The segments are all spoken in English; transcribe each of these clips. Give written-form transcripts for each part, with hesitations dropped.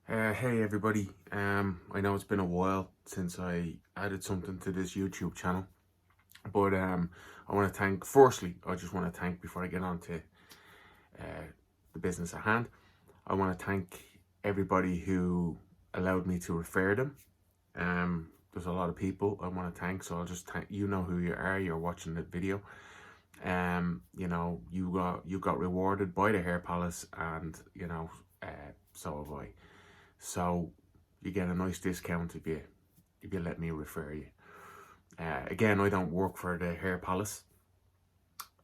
Hey everybody, I know it's been a while since I added something to this YouTube channel, but I want to firstly, I just want to thank, before I get on to the business at hand, I want to thank everybody who allowed me to refer them. There's a lot of people I want to thank, so I'll just thank, you know who you are, you're watching the video. You got rewarded by the Hair Palace, and so have I. So you get a nice discount if you let me refer you. Again, I don't work for the Hair Palace.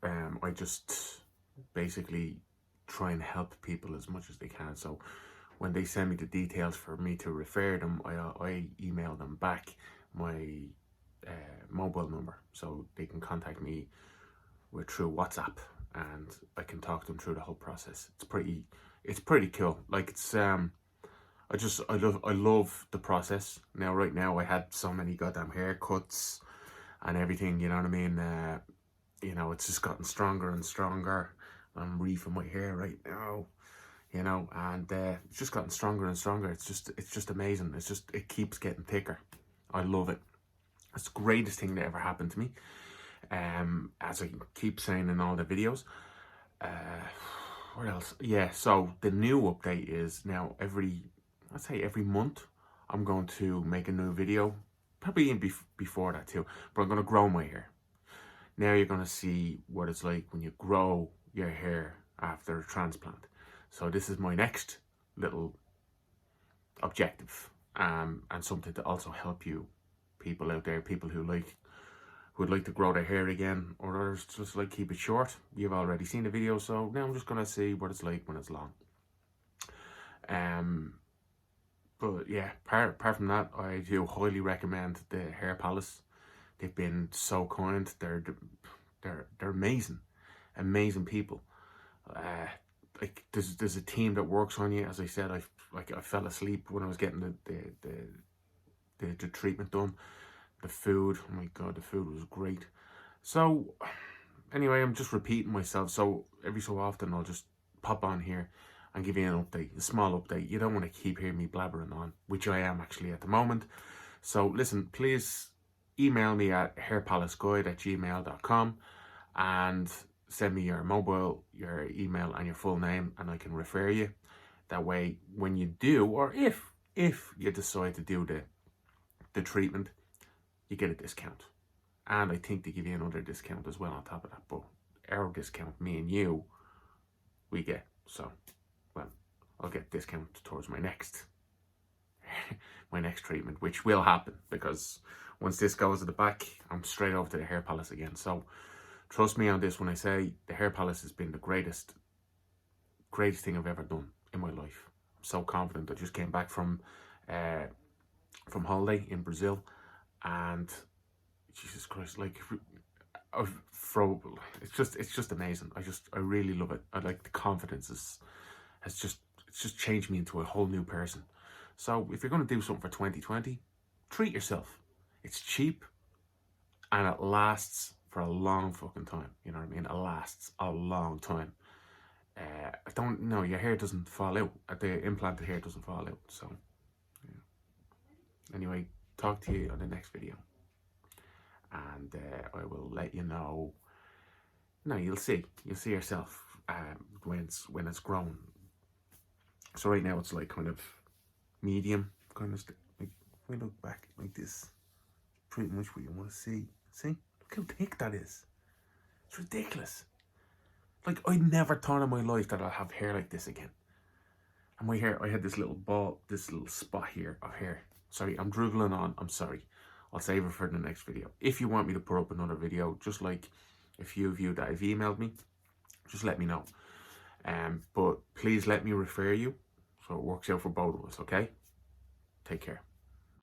I just basically try and help people as much as they can. So when they send me the details for me to refer them, I email them back my mobile number, so they can contact me through WhatsApp, and I can talk them through the whole process. It's pretty cool. Like, I love the process. Now, right now, I had so many goddamn haircuts and everything, you know what I mean? It's just gotten stronger and stronger. I'm reefing my hair right now, and it's just gotten stronger and stronger. It's just amazing. It keeps getting thicker. I love it. It's the greatest thing that ever happened to me. As I keep saying in all the videos. What else? Yeah, so the new update is now I'd say every month I'm going to make a new video, probably even before that too, but I'm going to grow my hair. Now you're going to see what it's like when you grow your hair after a transplant. So this is my next little objective, and something to also help you people out there, people who would like to grow their hair again, or others just like keep it short. You've already seen the video, so now I'm just going to see what it's like when it's long. But yeah, apart from that, I do highly recommend the Hair Palace. They've been so kind. They're amazing people. Like there's a team that works on you. As I said, I fell asleep when I was getting the treatment done. The food, oh my god, the food was great. So anyway, I'm just repeating myself. So every so often I'll just pop on here and give you an update, a small update. You don't want to keep hearing me blabbering on, which I am actually at the moment. So listen, please email me at hairpalaceguide@gmail.com and send me your mobile, your email, and your full name, and I can refer you. That way, when you do, or if you decide to do the treatment, you get a discount. And I think they give you another discount as well on top of that. But our discount, me and you, we get. So, well, I'll get discount towards my next treatment, which will happen, because once this goes to the back, I'm straight over to the Hair Palace again. So trust me on this when I say the Hair Palace has been the greatest thing I've ever done in my life. I'm so confident. I just came back from holiday in Brazil, and Jesus Christ, like, it's just amazing. I really love it. I like the confidence it's just changed me into a whole new person. So if you're going to do something for 2020, treat yourself. It's cheap and it lasts for a long fucking time. You know what I mean? It lasts a long time. I don't know, your hair doesn't fall out. The implanted hair doesn't fall out. So yeah. Anyway, talk to you on the next video, and I will let you know. No, you'll see yourself when it's grown. So right now it's like kind of medium, kind of like, if I look back like this, pretty much what you want to see. See, look how thick that is. It's ridiculous. Like, I never thought in my life that I'll have hair like this again. And my hair, I had this little spot here of hair. Sorry, I'm dribbling on. I'm sorry. I'll save it for the next video. If you want me to put up another video, just like a few of you that have emailed me, just let me know. But please let me refer you, so it works out for both of us, okay? Take care.